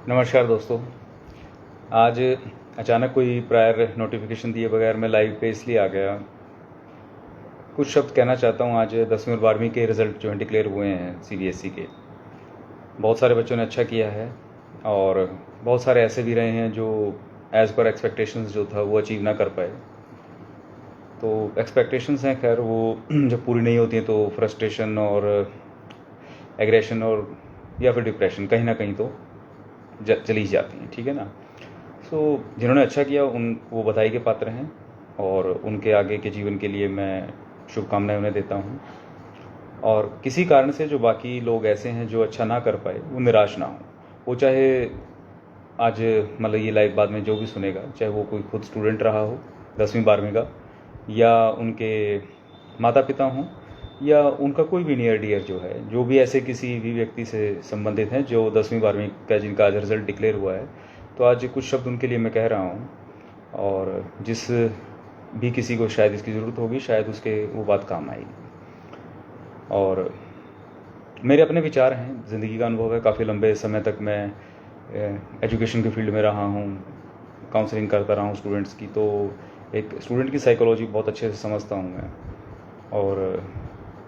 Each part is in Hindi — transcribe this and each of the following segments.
नमस्कार दोस्तों। आज अचानक कोई प्रायर नोटिफिकेशन दिए बगैर मैं लाइव पे इसलिए आ गया। कुछ शब्द कहना चाहता हूँ। आज 10वीं और 12वीं के रिज़ल्ट जो हैं डिक्लेयर हुए हैं सीबीएसई के। बहुत सारे बच्चों ने अच्छा किया है और बहुत सारे ऐसे भी रहे हैं जो एज़ पर एक्सपेक्टेशंस जो था वो अचीव ना कर पाए। तो एक्सपेक्टेशंस हैं, खैर वो जब पूरी नहीं होती हैं तो फ्रस्ट्रेशन और एग्रेशन और या फिर डिप्रेशन कहीं ना कहीं तो चली जाती हैं, ठीक है ना। जिन्होंने अच्छा किया वो बधाई के पात्र हैं और उनके आगे के जीवन के लिए मैं शुभकामनाएं उन्हें देता हूँ। और किसी कारण से जो बाकी लोग ऐसे हैं जो अच्छा ना कर पाए वो निराश ना हो। वो चाहे आज मतलब ये लाइव बाद में जो भी सुनेगा, चाहे वो कोई खुद स्टूडेंट रहा हो 10वीं 12वीं का, या उनके माता पिता हों, या उनका कोई भी नियर डियर जो है, जो भी ऐसे किसी भी व्यक्ति से संबंधित हैं जो 10वीं 12वीं का जिनका आज रिज़ल्ट डिक्लेयर हुआ है, तो आज कुछ शब्द उनके लिए मैं कह रहा हूँ। और जिस भी किसी को शायद इसकी ज़रूरत होगी, शायद उसके वो बात काम आएगी। और मेरे अपने विचार हैं, ज़िंदगी का अनुभव है। काफ़ी लंबे समय तक मैं एजुकेशन के फील्ड में रहा हूँ, काउंसलिंग करता रहा हूँ स्टूडेंट्स की। तो एक स्टूडेंट की साइकोलॉजी बहुत अच्छे से समझता हूँ मैं। और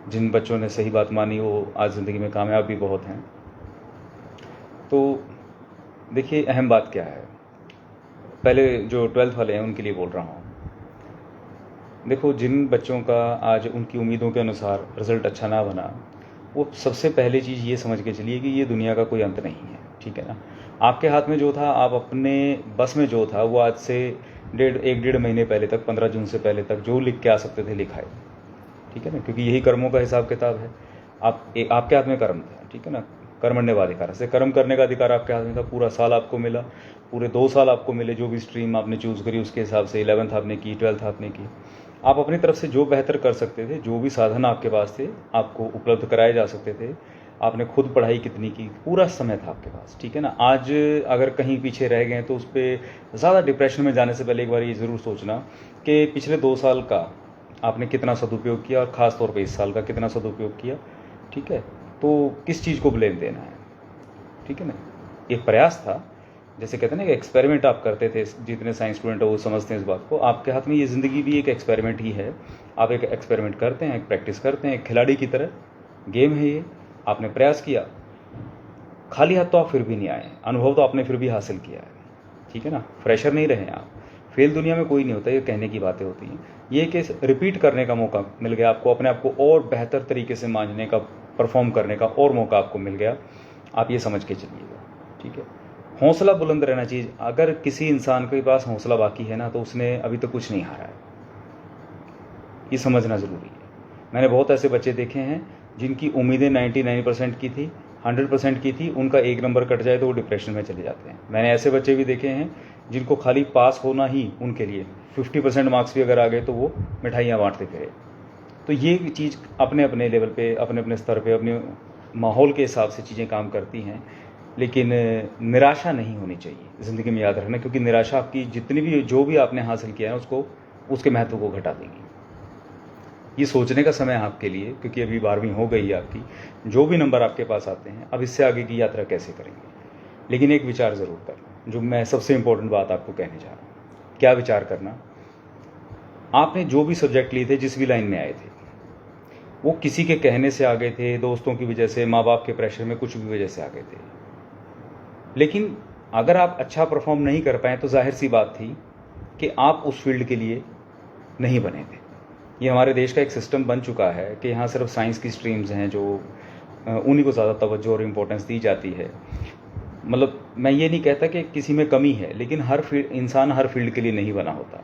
जिन बच्चों ने सही बात मानी वो आज ज़िंदगी में कामयाब भी बहुत हैं। तो देखिए, अहम बात क्या है, पहले जो 12th वाले हैं उनके लिए बोल रहा हूँ। देखो, जिन बच्चों का आज उनकी उम्मीदों के अनुसार रिज़ल्ट अच्छा ना बना, वो सबसे पहले चीज़ ये समझ के चलिए कि ये दुनिया का कोई अंत नहीं है, ठीक है ना। आपके हाथ में जो था, आप अपने बस में जो था, वो आज से एक डेढ़ महीने पहले तक, 15 जून से पहले तक जो लिख के आ सकते थे लिखाए, ठीक है ना। क्योंकि यही कर्मों का हिसाब किताब है। आपके हाथ में कर्म था, ठीक है ना। कर्मण्येवाधिकार से कर्म करने का अधिकार आपके हाथ में था। पूरा साल आपको मिला, पूरे 2 साल आपको मिले, जो भी स्ट्रीम आपने चूज़ करी उसके हिसाब से। 11th आपने की, 12th आपने की। आप अपनी तरफ से जो बेहतर कर सकते थे, जो भी साधन आपके पास थे, आपको उपलब्ध कराए जा सकते थे। आपने खुद पढ़ाई कितनी की, पूरा समय था आपके पास, ठीक है ना। आज अगर कहीं पीछे रह गए तो उस पर ज़्यादा डिप्रेशन में जाने से पहले एक बार ये ज़रूर सोचना कि पिछले 2 साल का आपने कितना सदुपयोग किया, और ख़ास तौर पे इस साल का कितना सदुपयोग किया, ठीक है। तो किस चीज़ को ब्लेम देना है, ठीक है ना। एक प्रयास था, जैसे कहते हैं ना कि एक्सपेरिमेंट आप करते थे। जितने साइंस स्टूडेंट हो वो समझते हैं इस बात को। आपके हाथ में ये ज़िंदगी भी एक एक्सपेरिमेंट ही है। आप एक एक्सपेरिमेंट करते हैं, एक प्रैक्टिस करते हैं, एक खिलाड़ी की तरह गेम है ये। आपने प्रयास किया, खाली हाथ तो आप फिर भी नहीं आए, अनुभव तो आपने फिर भी हासिल किया है, ठीक है ना। फ्रेशर नहीं रहे आप। फेल दुनिया में कोई नहीं होता, ये कहने की बातें होती हैं। ये केस रिपीट करने का मौका मिल गया आपको, अपने आप को और बेहतर तरीके से मांझने का, परफॉर्म करने का और मौका आपको मिल गया। आप ये समझ के चलिएगा, ठीक है। हौसला बुलंद रहना चाहिए। अगर किसी इंसान के पास हौसला बाकी है ना, तो उसने अभी तक कुछ नहीं हारा है। ये समझना ज़रूरी है। मैंने बहुत ऐसे बच्चे देखे हैं जिनकी उम्मीदें 99% की थी, 100% की थी। उनका एक नंबर कट जाए तो वो डिप्रेशन में चले जाते हैं। मैंने ऐसे बच्चे भी देखे हैं जिनको खाली पास होना ही उनके लिए, 50% मार्क्स भी अगर आ गए तो वो मिठाइयाँ बांटते फिरे। तो ये चीज़ अपने अपने लेवल पे, अपने अपने स्तर पे, अपने माहौल के हिसाब से चीज़ें काम करती हैं। लेकिन निराशा नहीं होनी चाहिए ज़िंदगी में, याद रखना। क्योंकि निराशा आपकी जितनी भी, जो भी आपने हासिल किया है उसको, उसके महत्व को घटा देगी। ये सोचने का समय है आपके लिए, क्योंकि अभी 12वीं हो गई है आपकी। जो भी नंबर आपके पास आते हैं, अब इससे आगे की यात्रा कैसे करेंगे। लेकिन एक विचार ज़रूर करना, जो मैं सबसे इम्पोर्टेंट बात आपको कहने जा रहा हूँ। क्या विचार करना, आपने जो भी सब्जेक्ट लिए थे, जिस भी लाइन में आए थे, वो किसी के कहने से आ गए थे, दोस्तों की वजह से, माँ बाप के प्रेशर में, कुछ भी वजह से आ गए थे। लेकिन अगर आप अच्छा परफॉर्म नहीं कर पाए तो जाहिर सी बात थी कि आप उस फील्ड के लिए नहीं बने थे। ये हमारे देश का एक सिस्टम बन चुका है कि यहाँ सिर्फ साइंस की स्ट्रीम्स हैं जो उन्हीं को ज़्यादा तवज्जो और इम्पोर्टेंस दी जाती है। मतलब मैं ये नहीं कहता कि किसी में कमी है, लेकिन इंसान हर फील्ड के लिए नहीं बना होता,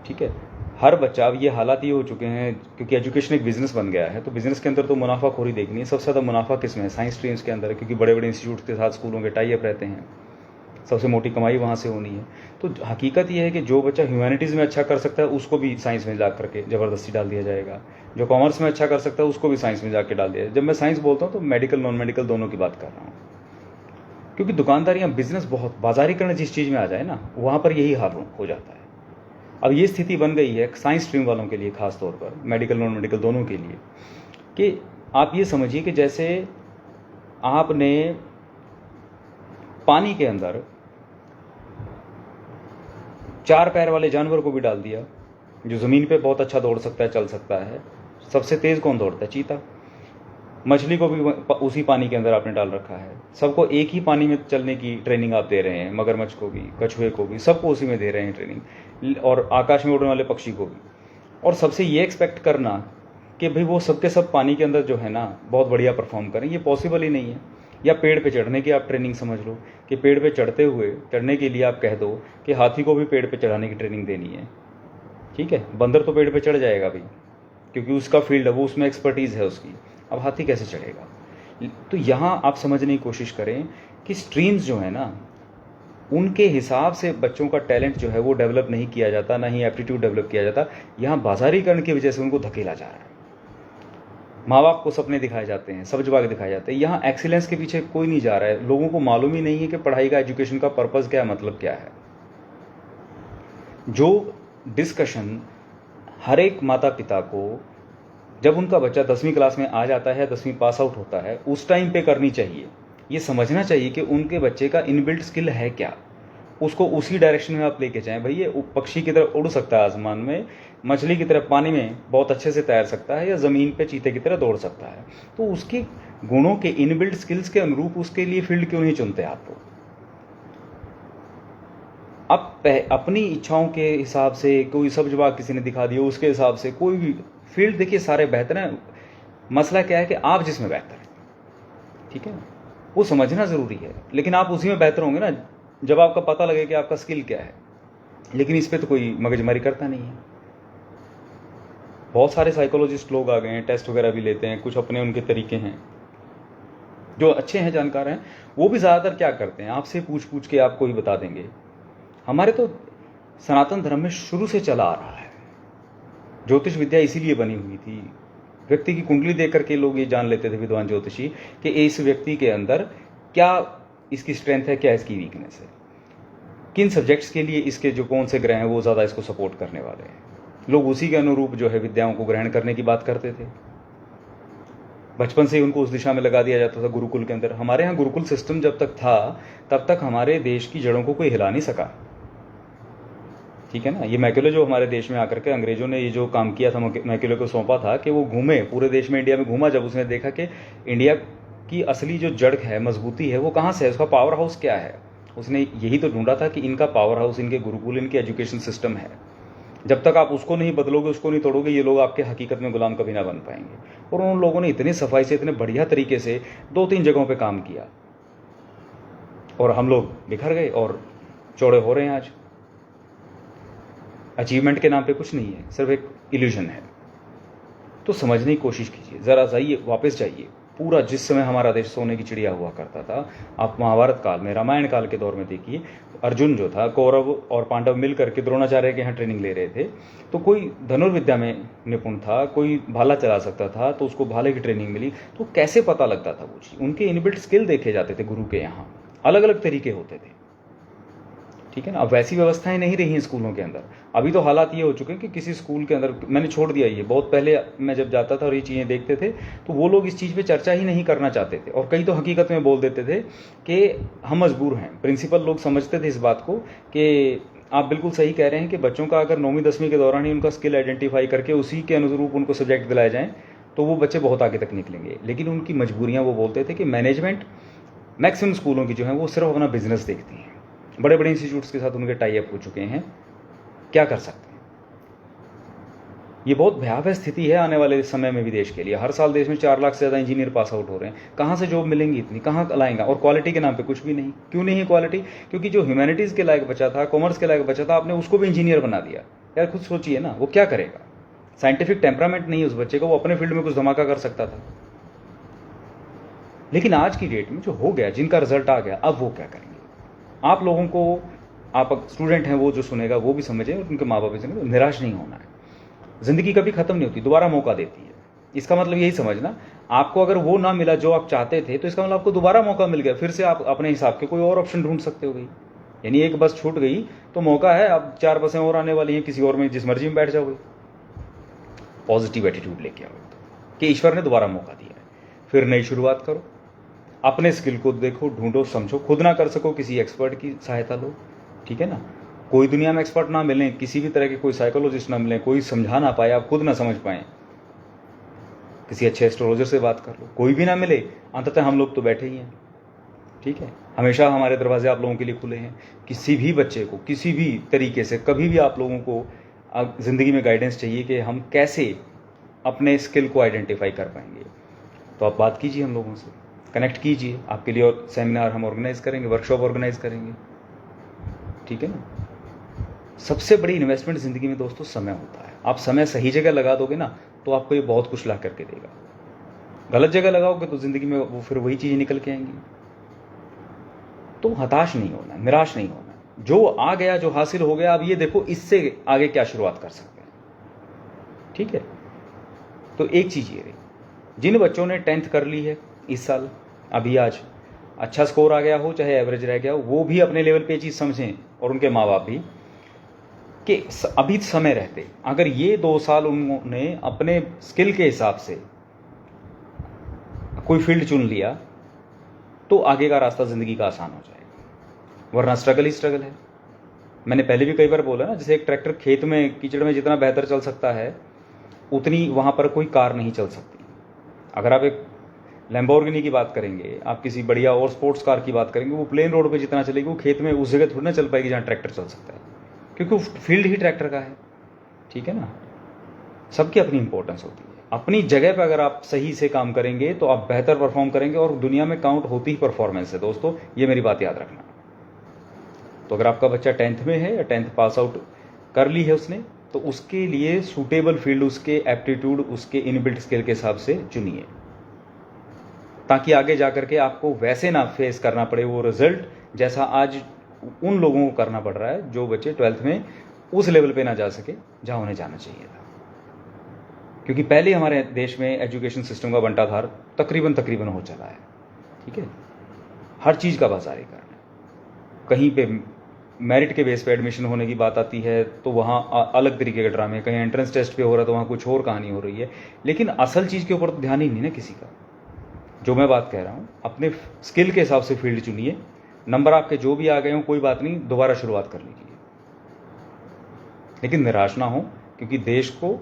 ठीक है। हर बच्चा, अब ये हालात ये हो चुके हैं क्योंकि एजुकेशन एक बिज़नेस बन गया है। तो बिज़नेस के अंदर तो मुनाफाखोरी देखनी है। सबसे ज़्यादा मुनाफा किस में है? साइंस स्ट्रीम्स के अंदर है, क्योंकि बड़े बड़े इंस्टीट्यूट के साथ स्कूलों के टाई अप रहते हैं। सबसे मोटी कमाई वहाँ से होनी है। तो हकीकत ये है कि जो बच्चा ह्यूमैनिटीज़ में अच्छा कर सकता है उसको भी साइंस में जा करके ज़बरदस्ती डाल दिया जाएगा। जो कॉमर्स में अच्छा कर सकता है उसको भी साइंस में जाके डाल दिया जाएगा। जब मैं साइंस बोलता हूँ तो मेडिकल, नॉन मेडिकल दोनों की बात कर रहा हूँ। क्योंकि दुकानदारियाँ, बिजनेस बहुत, बाजारीकरण जिस चीज़ में आ जाए ना, वहाँ पर यही हाल हो जाता है। अब ये स्थिति बन गई है साइंस स्ट्रीम वालों के लिए, ख़ास तौर पर मेडिकल, नॉन मेडिकल दोनों के लिए, कि आप ये समझिए कि जैसे आपने पानी के अंदर 4 पैर वाले जानवर को भी डाल दिया, जो ज़मीन पे बहुत अच्छा दौड़ सकता है, चल सकता है। सबसे तेज़ कौन दौड़ता है? चीता। मछली को भी उसी पानी के अंदर आपने डाल रखा है। सबको एक ही पानी में चलने की ट्रेनिंग आप दे रहे हैं, मगरमच्छ को भी, कछुए को भी, सबको उसी में दे रहे हैं ट्रेनिंग, और आकाश में उड़ने वाले पक्षी को भी। और सबसे ये एक्सपेक्ट करना कि भाई वो सबके सब पानी के अंदर जो है ना बहुत बढ़िया परफॉर्म करें, ये पॉसिबल ही नहीं है। या पेड़ पे चढ़ने की आप ट्रेनिंग समझ लो कि पेड़ पे चढ़ने के लिए आप कह दो कि हाथी को भी पेड़ पे चढ़ाने की ट्रेनिंग देनी है, ठीक है। बंदर तो पेड़ पे चढ़ जाएगा भाई, क्योंकि उसका फील्ड है, वो उसमें एक्सपर्टीज़ है उसकी। अब हाथी कैसे चढ़ेगा? तो यहाँ आप समझने की कोशिश करें कि स्ट्रीम्स जो है ना, उनके हिसाब से बच्चों का टैलेंट जो है वो डेवलप नहीं किया जाता, ना ही एप्टीट्यूड डेवलप किया जाता। यहाँ बाजारीकरण की वजह से उनको धकेला जा रहा है। माँ बाप को सपने दिखाए जाते हैं, सब जगह दिखाए जाते हैं। यहाँ एक्सीलेंस के पीछे कोई नहीं जा रहा है। लोगों को मालूम ही नहीं है कि पढ़ाई का, एजुकेशन का पर्पज़ क्या है, मतलब क्या है। जो डिस्कशन हर एक माता पिता को जब उनका बच्चा 10वीं क्लास में आ जाता है, 10वीं पास आउट होता है, उस टाइम पे करनी चाहिए। ये समझना चाहिए कि उनके बच्चे का इनबिल्ट स्किल है क्या, उसको उसी डायरेक्शन में आप लेके जाएं। भाई ये पक्षी की तरह उड़ सकता है आसमान में, मछली की तरह पानी में बहुत अच्छे से तैर सकता है, या ज़मीन पे चीते की तरह दौड़ सकता है। तो उसके गुणों के, इनबिल्ट स्किल्स के अनुरूप उसके लिए फील्ड क्यों नहीं चुनते आप लोग? अब अपनी इच्छाओं के हिसाब से कोई सब जवाब किसी ने दिखा दिया, उसके हिसाब से कोई भी फील्ड, देखिए सारे बेहतर हैं। मसला क्या है कि आप जिसमें बेहतर हैं, ठीक है, वो समझना ज़रूरी है। लेकिन आप उसी में बेहतर होंगे ना जब आपका पता लगे कि आपका स्किल क्या है। लेकिन इस पर तो कोई मगजमारी करता नहीं है। बहुत सारे साइकोलॉजिस्ट लोग आ गए हैं, टेस्ट वगैरह भी लेते हैं, कुछ अपने उनके तरीके हैं, जो अच्छे हैं, जानकार हैं। वो भी ज़्यादातर क्या करते हैं, आपसे पूछ पूछ के आपको ही बता देंगे। हमारे तो सनातन धर्म में शुरू से चला आ रहा है। ज्योतिष विद्या इसीलिए बनी हुई थी। व्यक्ति की कुंडली देख करके लोग ये जान लेते थे, विद्वान ज्योतिषी, कि इस व्यक्ति के अंदर क्या इसकी स्ट्रेंथ है, क्या इसकी वीकनेस है, किन सब्जेक्ट्स के लिए इसके जो कौन से ग्रह हैं वो ज़्यादा इसको सपोर्ट करने वाले हैं। लोग उसी के अनुरूप जो है विद्याओं को ग्रहण करने की बात करते थे। बचपन से ही उनको उस दिशा में लगा दिया जाता था गुरुकुल के अंदर। हमारे यहाँ गुरुकुल सिस्टम जब तक था तब तक हमारे देश की जड़ों को कोई हिला नहीं सका, ठीक है ना। ये मैक्यूले जो हमारे देश में आकर के अंग्रेजों ने ये जो काम किया था, मैक्यूले को सौंपा था कि वो घूमे पूरे देश में, इंडिया में घूमा। जब उसने देखा कि इंडिया की असली जो जड़ है, मजबूती है, वो कहाँ से है, उसका पावर हाउस क्या है, उसने यही तो ढूंढा था कि इनका पावर हाउस इनके गुरुकुल, इनके एजुकेशन सिस्टम है। जब तक आप उसको नहीं बदलोगे, उसको नहीं तोड़ोगे, ये लोग आपके हकीकत में गुलाम कभी ना बन पाएंगे। और उन लोगों ने इतनी सफाई से, इतने बढ़िया तरीके से 2-3 जगहों पे काम किया, और हम लोग बिखर गए और चौड़े हो रहे हैं आज। अचीवमेंट के नाम पे कुछ नहीं है, सिर्फ एक इल्यूजन है। तो समझने की कोशिश कीजिए, ज़रा जाइए, वापस जाइए। पूरा जिस समय हमारा देश सोने की चिड़िया हुआ करता था, आप महाभारत काल में, रामायण काल के दौर में देखिए, अर्जुन जो था, कौरव और पांडव मिल करके द्रोणाचार्य के यहाँ ट्रेनिंग ले रहे थे। तो कोई धनुर्विद्या में निपुण था, कोई भाला चला सकता था, तो उसको भाले की ट्रेनिंग मिली। तो कैसे पता लगता था वो चीज़? उनके इनबिल्ट स्किल देखे जाते थे गुरु के यहाँ, अलग अलग तरीके होते थे, ठीक है ना। अब वैसी व्यवस्थाएं नहीं रही हैं स्कूलों के अंदर। अभी तो हालात ये हो चुके हैं कि किसी स्कूल के अंदर, मैंने छोड़ दिया ये, बहुत पहले मैं जब जाता था और ये चीज़ें देखते थे तो वो लोग इस चीज़ पे चर्चा ही नहीं करना चाहते थे, और कई तो हकीकत में बोल देते थे कि हम मजबूर हैं। प्रिंसिपल लोग समझते थे इस बात को कि आप बिल्कुल सही कह रहे हैं कि बच्चों का अगर 9वीं 10वीं के दौरान ही उनका स्किल आइडेंटिफाई करके उसी के अनुरूप उनको सब्जेक्ट दिलाए जाएँ तो वो बच्चे बहुत आगे तक निकलेंगे। लेकिन उनकी मजबूरियाँ, वो बोलते थे कि मैनेजमेंट मैक्सिमम स्कूलों की जो है वो सिर्फ अपना बिजनेस देखती हैं। बड़े बड़े इंस्टीट्यूट्स के साथ उनके टाई अप हो चुके हैं, क्या कर सकते हैं। ये बहुत भयावह स्थिति है आने वाले समय में भी देश के लिए। हर साल देश में 4 लाख से ज़्यादा इंजीनियर पास आउट हो रहे हैं। कहाँ से जॉब मिलेंगी इतनी, कहाँ लाएंगा? और क्वालिटी के नाम पे कुछ भी नहीं। क्यों नहीं है क्वालिटी? क्योंकि जो ह्यूमैनिटीज़ के लायक बचा था, कॉमर्स के लायक बचा था, आपने उसको भी इंजीनियर बना दिया। यार खुद सोचिए ना, वो क्या करेगा? साइंटिफिक टेम्परामेंट नहीं है उस बच्चे का, वो अपने फील्ड में कुछ धमाका कर सकता था। लेकिन आज की डेट में जो हो गया, जिनका रिजल्ट आ गया, अब वो क्या करेंगे? आप लोगों को, आप स्टूडेंट हैं, वो जो सुनेगा वो भी समझे, और उनके माँ बाप भी समझे, निराश नहीं होना है। ज़िंदगी कभी ख़त्म नहीं होती, दोबारा मौका देती है। इसका मतलब यही समझना, आपको अगर वो ना मिला जो आप चाहते थे, तो इसका मतलब आपको दोबारा मौका मिल गया, फिर से आप अपने हिसाब के कोई और ऑप्शन ढूंढ सकते हो। गई यानी एक बस छूट गई तो मौका है, अब 4 बसें और आने वाली हैं, किसी और में जिस मर्जी में बैठ जाओगे। पॉजिटिव एटीट्यूड लेके आओ कि ईश्वर ने दोबारा मौका दिया है, फिर नई शुरुआत करो। अपने स्किल को देखो, ढूंढो, समझो, खुद ना कर सको किसी एक्सपर्ट की सहायता लो, ठीक है ना। कोई दुनिया में एक्सपर्ट ना मिले, किसी भी तरह के कोई साइकोलॉजिस्ट ना मिले, कोई समझा ना पाए, आप खुद ना समझ पाए, किसी अच्छे एस्ट्रोलॉजर से बात कर लो, कोई भी ना मिले, अंततः हम लोग तो बैठे ही हैं, ठीक है। हमेशा हमारे दरवाजे आप लोगों के लिए खुले हैं। किसी भी बच्चे को किसी भी तरीके से कभी भी आप लोगों को ज़िंदगी में गाइडेंस चाहिए कि हम कैसे अपने स्किल को आइडेंटिफाई कर पाएंगे, तो आप बात कीजिए, हम लोगों से कनेक्ट कीजिए। आपके लिए और सेमिनार हम ऑर्गेनाइज करेंगे, वर्कशॉप ऑर्गेनाइज करेंगे, ठीक है ना। सबसे बड़ी इन्वेस्टमेंट ज़िंदगी में दोस्तों समय होता है। आप समय सही जगह लगा दोगे ना तो आपको ये बहुत कुछ ला करके देगा। गलत जगह लगाओगे तो ज़िंदगी में वो फिर वही चीज़ें निकल के आएंगी। तो हताश नहीं होना, निराश नहीं होना। जो आ गया, जो हासिल हो गया, अब ये देखो इससे आगे क्या शुरुआत कर सकते हैं, ठीक है। तो एक चीज़ ये रही, जिन बच्चों ने 10th कर ली है इस साल, अभी आज अच्छा स्कोर आ गया हो चाहे एवरेज रह गया हो, वो भी अपने लेवल पे ये चीज़ समझें, और उनके माँ बाप भी, कि अभी समय रहते अगर ये 2 साल उन्होंने अपने स्किल के हिसाब से कोई फील्ड चुन लिया तो आगे का रास्ता ज़िंदगी का आसान हो जाएगा, वरना स्ट्रगल ही स्ट्रगल है। मैंने पहले भी कई बार बोला ना, जैसे एक ट्रैक्टर खेत में कीचड़ में जितना बेहतर चल सकता है उतनी वहाँ पर कोई कार नहीं चल सकती। अगर आप एक लैम्बोर्गिनी की बात करेंगे, आप किसी बढ़िया और स्पोर्ट्स कार की बात करेंगे, वो प्लेन रोड पे जितना चलेगी वो खेत में उस जगह थोड़ी ना चल पाएगी जहाँ ट्रैक्टर चल सकता है, क्योंकि वो फील्ड ही ट्रैक्टर का है, ठीक है ना। सबकी अपनी इंपॉर्टेंस होती है। अपनी जगह पर अगर आप सही से काम करेंगे तो आप बेहतर परफॉर्म करेंगे, और दुनिया में काउंट होती ही परफॉर्मेंस है दोस्तों, ये मेरी बात याद रखना। तो अगर आपका बच्चा 10th में है या 10th पास आउट कर ली है उसने, तो उसके लिए सूटेबल फील्ड, उसके एप्टीट्यूड, उसके इनबिल्ट स्किल के हिसाब से चुनिए, ताकि आगे जाकर के आपको वैसे ना फेस करना पड़े वो रिजल्ट जैसा आज उन लोगों को करना पड़ रहा है जो बच्चे 12th में उस लेवल पे ना जा सके जहां उन्हें जाना चाहिए था। क्योंकि पहले हमारे देश में एजुकेशन सिस्टम का बंटाधार तकरीबन हो चला है, ठीक है। हर चीज़ का बाजारीकरण है। कहीं पे मेरिट के बेस पे एडमिशन होने की बात आती है तो वहाँ अलग तरीके के ड्रामे, कहीं एंट्रेंस टेस्ट पे हो रहा है तो वहाँ कुछ और कहानी हो रही है, लेकिन असल चीज़ के ऊपर तो ध्यान ही नहीं ना किसी का। जो मैं बात कह रहा हूँ, अपने स्किल के हिसाब से फील्ड चुनिए। नंबर आपके जो भी आ गए हों कोई बात नहीं, दोबारा शुरुआत कर लीजिए, लेकिन निराश ना हो, क्योंकि देश को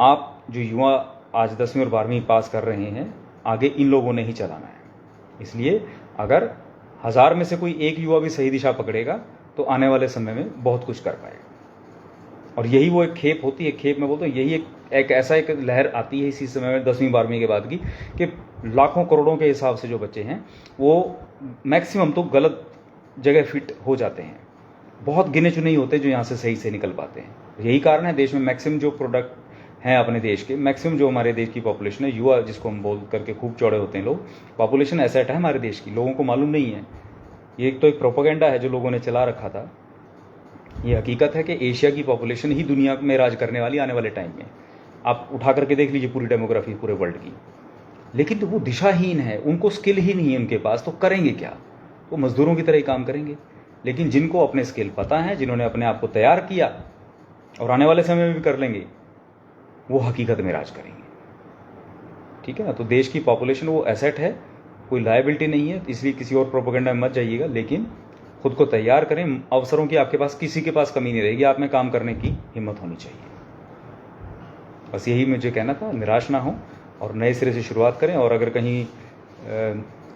आप जो युवा आज 10वीं और 12वीं पास कर रहे हैं, आगे इन लोगों ने ही चलाना है। इसलिए अगर 1000 में से कोई एक युवा भी सही दिशा पकड़ेगा तो आने वाले समय में बहुत कुछ कर पाएगा। और यही वो एक खेप होती है, खेप में बोलते हैं, यही एक ऐसा एक लहर आती है इसी समय में 10वीं 12वीं के बाद की, कि लाखों करोड़ों के हिसाब से जो बच्चे हैं वो मैक्सिमम तो गलत जगह फिट हो जाते हैं। बहुत गिने चुने ही होते हैं जो यहाँ से सही से निकल पाते हैं। यही कारण है देश में मैक्सिमम जो प्रोडक्ट हैं अपने देश के, मैक्सिमम जो हमारे देश की पॉपुलेशन है, युवा जिसको हम बोल करके खूब चौड़े होते हैं लोग, पॉपुलेशन एसेट है हमारे देश की, लोगों को मालूम नहीं है। ये एक तो एक प्रोपेगेंडा है जो लोगों ने चला रखा था। ये हकीकत है कि एशिया की पॉपुलेशन ही दुनिया में राज करने वाली आने वाले टाइम में। आप उठा करके देख लीजिए पूरी डेमोग्राफी पूरे वर्ल्ड की, लेकिन तो वो दिशाहीन है, उनको स्किल ही नहीं है उनके पास, तो करेंगे क्या? वो मजदूरों की तरह ही काम करेंगे। लेकिन जिनको अपने स्किल पता है, जिन्होंने अपने आप को तैयार किया और आने वाले समय में भी कर लेंगे, वो हकीकत में राज करेंगे, ठीक है ना। तो देश की पॉपुलेशन वो एसेट है, कोई लायबिलिटी नहीं है, इसलिए किसी और प्रोपेगेंडा में मत जाइएगा, लेकिन खुद को तैयार करें। अवसरों की आपके पास किसी के पास कमी नहीं रहेगी, आप में काम करने की हिम्मत होनी चाहिए। बस यही मुझे कहना था। निराश ना हो और नए सिरे से शुरुआत करें। और अगर कहीं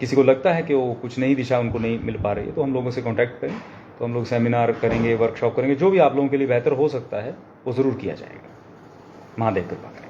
किसी को लगता है कि वो कुछ नई दिशा उनको नहीं मिल पा रही है तो हम लोगों से कांटेक्ट करें, तो हम लोग सेमिनार करेंगे, वर्कशॉप करेंगे, जो भी आप लोगों के लिए बेहतर हो सकता है वो ज़रूर किया जाएगा। महादेव कृपा करें।